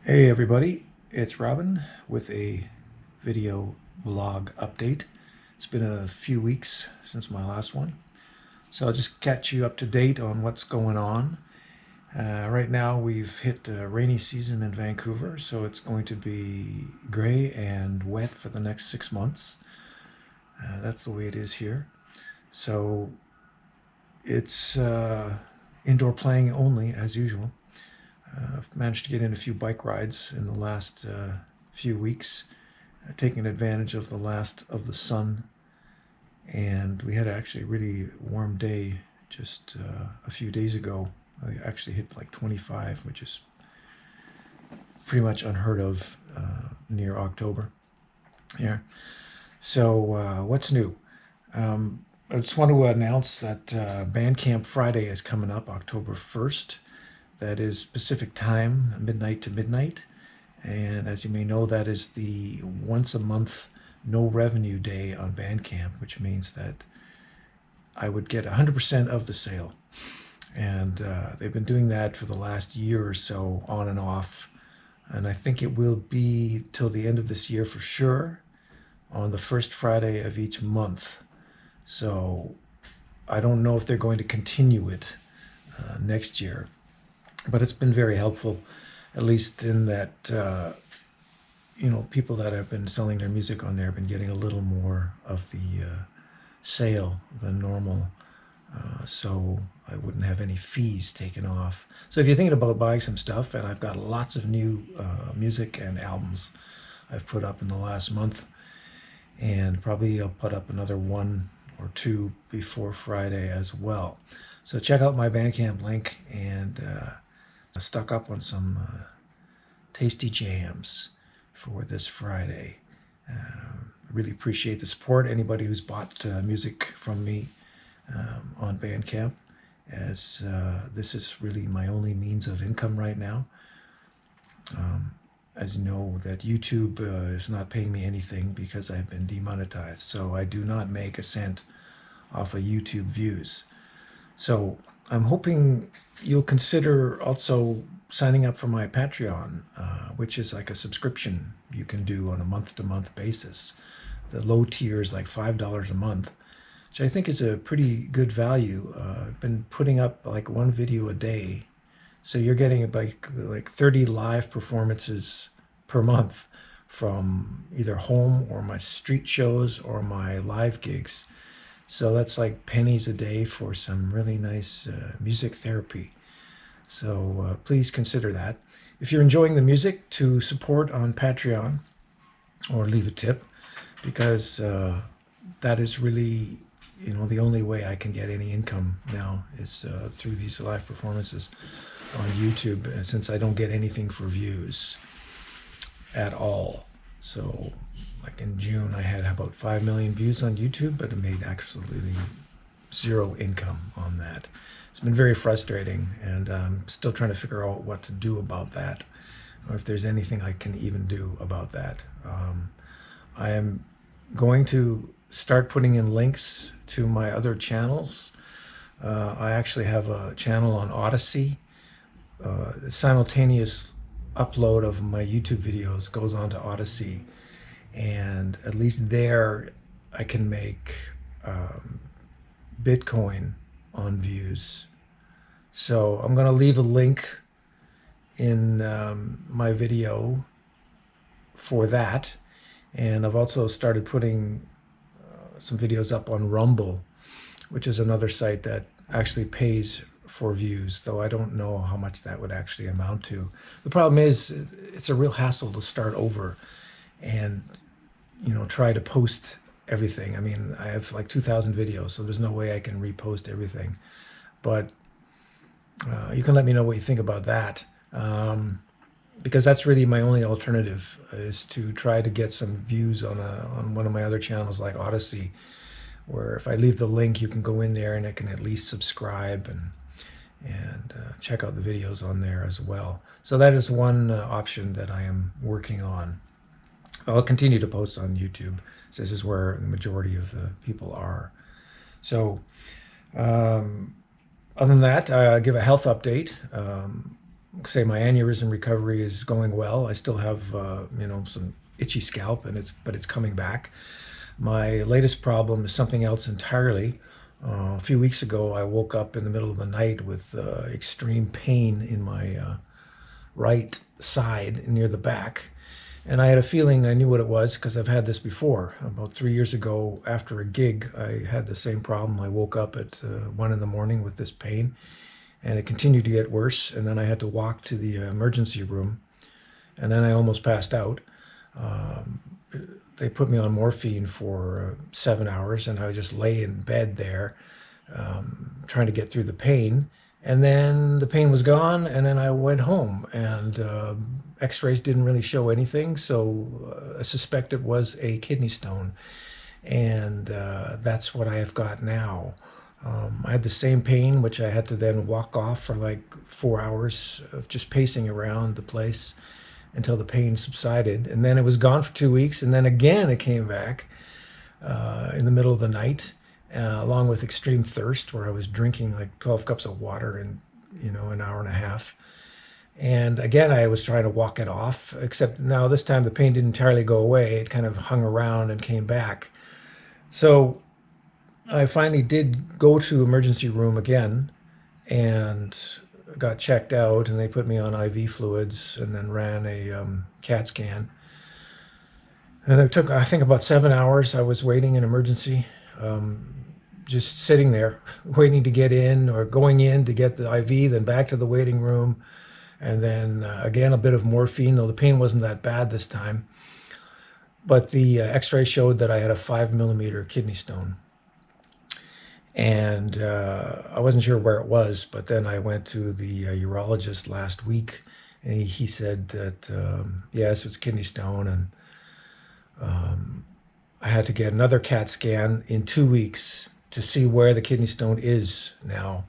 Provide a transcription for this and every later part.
Hey everybody, it's Robin with a video vlog update. It's been a few weeks since my last one, so I'll just catch you up to date on what's going on. Right now we've hit the rainy season in Vancouver, so it's going to be gray and wet for the next 6 months. That's the way it is here. So it's indoor playing only as usual. I've managed to get in a few bike rides in the last few weeks, taking advantage of the last of the sun. And we had actually a really warm day just a few days ago. I actually hit like 25, which is pretty much unheard of near October. Yeah. So what's new? I just want to announce that Bandcamp Friday is coming up October 1st. That is Pacific time, midnight to midnight. And as you may know, that is the once a month no revenue day on Bandcamp, which means that I would get 100% of the sale. And they've been doing that for the last year or so, on and off. And I think it will be till the end of this year for sure, on the first Friday of each month. So I don't know if they're going to continue it next year. But it's been very helpful, at least in that, people that have been selling their music on there have been getting a little more of the sale than normal. So I wouldn't have any fees taken off. So if you're thinking about buying some stuff, and I've got lots of new music and albums I've put up in the last month, and probably I'll put up another one or two before Friday as well. So check out my Bandcamp link and stock up on some tasty jams for this Friday. I really appreciate the support. Anybody who's bought music from me on Bandcamp, as this is really my only means of income right now. As you know, that YouTube is not paying me anything because I've been demonetized, so I do not make a cent off of YouTube views. So I'm hoping you'll consider also signing up for my Patreon, which is like a subscription you can do on a month-to-month basis. The low tier is like $5 a month, which I think is a pretty good value. I've been putting up like one video a day, so you're getting like 30 live performances per month from either home or my street shows or my live gigs. So that's like pennies a day for some really nice music therapy. So please consider that. If you're enjoying the music, to support on Patreon or leave a tip, because that is really, the only way I can get any income now is through these live performances on YouTube, since I don't get anything for views at all. So like in June, I had about 5 million views on YouTube, but it made absolutely zero income on that. It's been very frustrating, and I'm still trying to figure out what to do about that, or if there's anything I can even do about that. I am going to start putting in links to my other channels. I actually have a channel on Odyssey. Simultaneous upload of my YouTube videos goes onto Odyssey, and at least there I can make Bitcoin on views. So I'm going to leave a link in my video for that, and I've also started putting some videos up on Rumble, which is another site that actually pays for views, though I don't know how much that would actually amount to. The problem is it's a real hassle to start over and try to post everything. I mean, I have like 2,000 videos, so there's no way I can repost everything. But you can let me know what you think about that, because that's really my only alternative, is to try to get some views on one of my other channels like Odyssey, where if I leave the link, you can go in there and it can at least subscribe and check out the videos on there as well. So that is one option that I am working on. I'll continue to post on YouTube, so this is where the majority of the people are. So other than that, I'll give a health update. say my aneurysm recovery is going well. I still have some itchy scalp, but it's coming back. My latest problem is something else entirely. A few weeks ago, I woke up in the middle of the night with extreme pain in my right side near the back. And I had a feeling I knew what it was because I've had this before. About 3 years ago, after a gig, I had the same problem. I woke up at 1 in the morning with this pain, and it continued to get worse. And then I had to walk to the emergency room, and then I almost passed out. Um, they put me on morphine for 7 hours, and I just lay in bed there trying to get through the pain. And then the pain was gone, and then I went home, and x-rays didn't really show anything, so I suspect it was a kidney stone. And that's what I have got now. I had the same pain, which I had to then walk off for like 4 hours of just pacing around the place until the pain subsided. And then it was gone for 2 weeks, and then again it came back in the middle of the night, along with extreme thirst, where I was drinking like 12 cups of water in an hour and a half. And again, I was trying to walk it off, except now this time the pain didn't entirely go away. It kind of hung around and came back. So I finally did go to emergency room again and got checked out, and they put me on IV fluids and then ran a CAT scan. And it took, I think, about 7 hours. I was waiting in emergency, just sitting there, waiting to get in or going in to get the IV, then back to the waiting room. And then again, a bit of morphine, though the pain wasn't that bad this time. But the x-ray showed that I had a 5 millimeter kidney stone. And I wasn't sure where it was, but then I went to the urologist last week, and he said that, yes, it's kidney stone, and I had to get another CAT scan in 2 weeks to see where the kidney stone is now.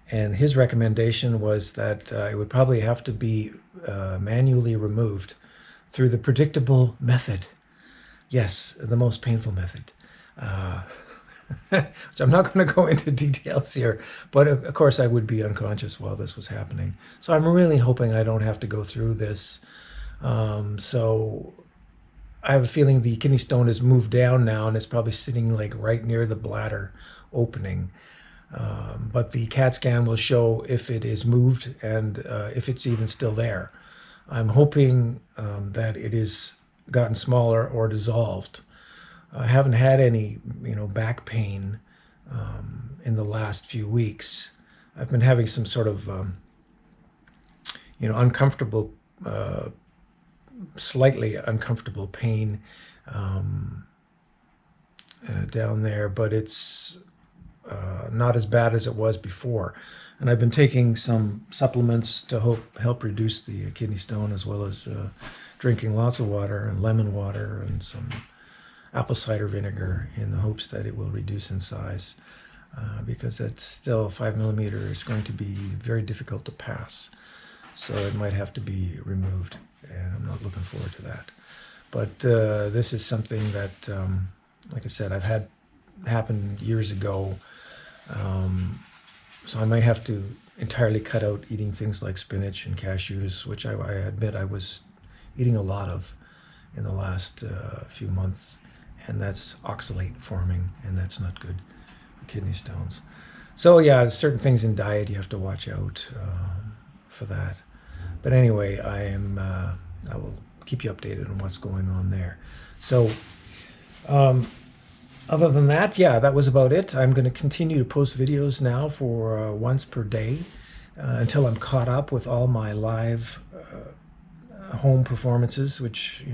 And his recommendation was that it would probably have to be manually removed through the predictable method. Yes, the most painful method. So I'm not going to go into details here, but of course I would be unconscious while this was happening. So I'm really hoping I don't have to go through this. So I have a feeling the kidney stone has moved down now, and it's probably sitting like right near the bladder opening. But the CAT scan will show if it is moved and if it's even still there. I'm hoping that it is gotten smaller or dissolved. I haven't had any, back pain in the last few weeks. I've been having some sort of, uncomfortable, slightly uncomfortable pain down there, but it's not as bad as it was before. And I've been taking some supplements to help reduce the kidney stone, as well as drinking lots of water and lemon water and some apple cider vinegar, in the hopes that it will reduce in size, because it's still 5 millimeter is going to be very difficult to pass. So it might have to be removed, and I'm not looking forward to that. But this is something that, like I said, I've had happen years ago. So I might have to entirely cut out eating things like spinach and cashews, which I admit I was eating a lot of in the last few months. And that's oxalate forming, and that's not good for kidney stones. So yeah, there's certain things in diet you have to watch out for that. But anyway, I will keep you updated on what's going on there. So other than that, yeah, that was about it. I'm going to continue to post videos now for once per day until I'm caught up with all my live home performances, which,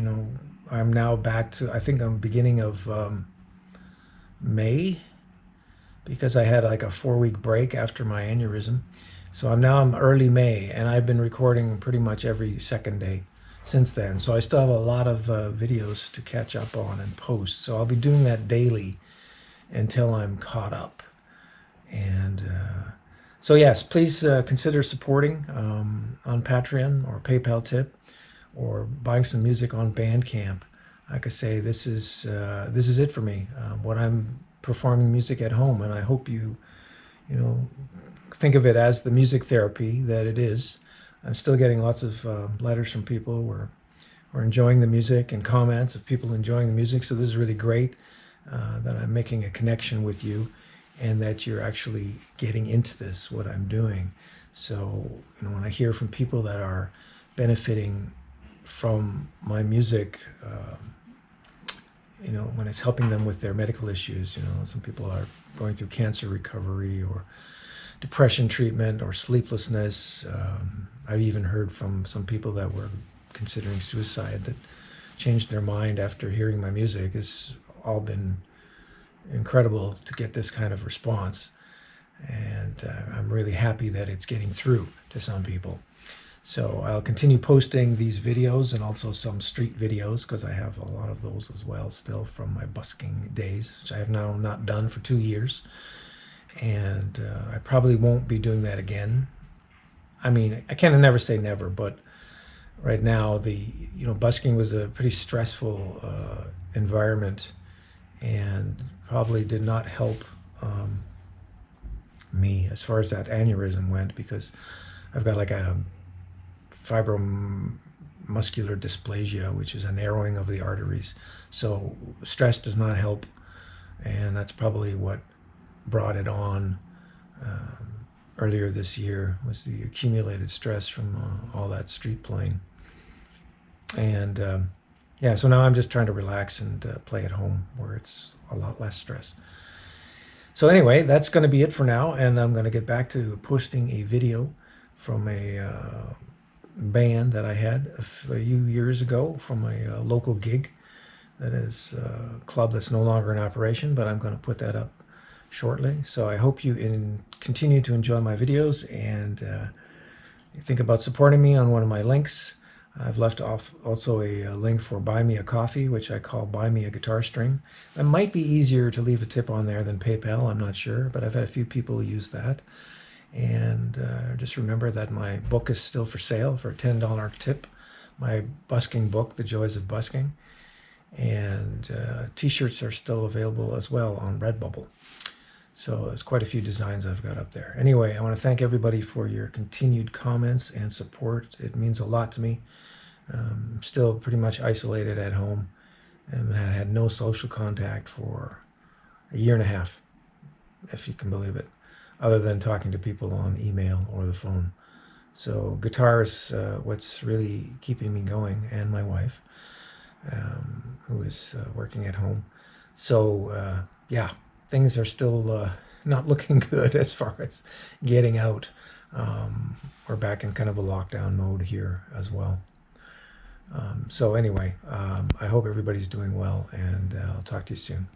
I'm now back to, I think I'm beginning of May, because I had like a 4-week break after my aneurysm. So I'm early May, and I've been recording pretty much every second day since then. So I still have a lot of videos to catch up on and post. So I'll be doing that daily until I'm caught up. And so yes, please consider supporting on Patreon or PayPal tip, or buying some music on Bandcamp. Like I say, this is it for me. When I'm performing music at home, and I hope you think of it as the music therapy that it is. I'm still getting lots of letters from people who are enjoying the music and comments of people enjoying the music. So this is really great that I'm making a connection with you and that you're actually getting into this, what I'm doing. So, when I hear from people that are benefiting from my music, when it's helping them with their medical issues, some people are going through cancer recovery or depression treatment or sleeplessness. I've even heard from some people that were considering suicide that changed their mind after hearing my music. It's all been incredible to get this kind of response, and I'm really happy that it's getting through to some people. So I'll continue posting these videos and also some street videos, because I have a lot of those as well still from my busking days, which I have now not done for 2 years. And I probably won't be doing that again. I mean, I can never say never, but right now busking was a pretty stressful environment, and probably did not help me as far as that aneurysm went, because I've got like a fibromuscular dysplasia, which is a narrowing of the arteries. So stress does not help, and that's probably what brought it on earlier this year, was the accumulated stress from all that street playing. And yeah, so now I'm just trying to relax and play at home where it's a lot less stress. So anyway, that's going to be it for now, and I'm going to get back to posting a video from a band that I had a few years ago from a local gig. That is a club that's no longer in operation, but I'm going to put that up shortly. So I hope you continue to enjoy my videos, and you think about supporting me on one of my links. I've left off also a link for Buy Me a Coffee, which I call Buy Me a Guitar String. It might be easier to leave a tip on there than PayPal, I'm not sure, but I've had a few people use that. And just remember that my book is still for sale for a $10 tip, my busking book, The Joys of Busking. And t-shirts are still available as well on Redbubble. So there's quite a few designs I've got up there. Anyway, I want to thank everybody for your continued comments and support. It means a lot to me. I'm still pretty much isolated at home, and I had no social contact for a year and a half, if you can believe it, other than talking to people on email or the phone. So guitar is what's really keeping me going, and my wife, who is working at home. So yeah, things are still not looking good as far as getting out. We're back in kind of a lockdown mode here as well. So anyway, I hope everybody's doing well, and I'll talk to you soon.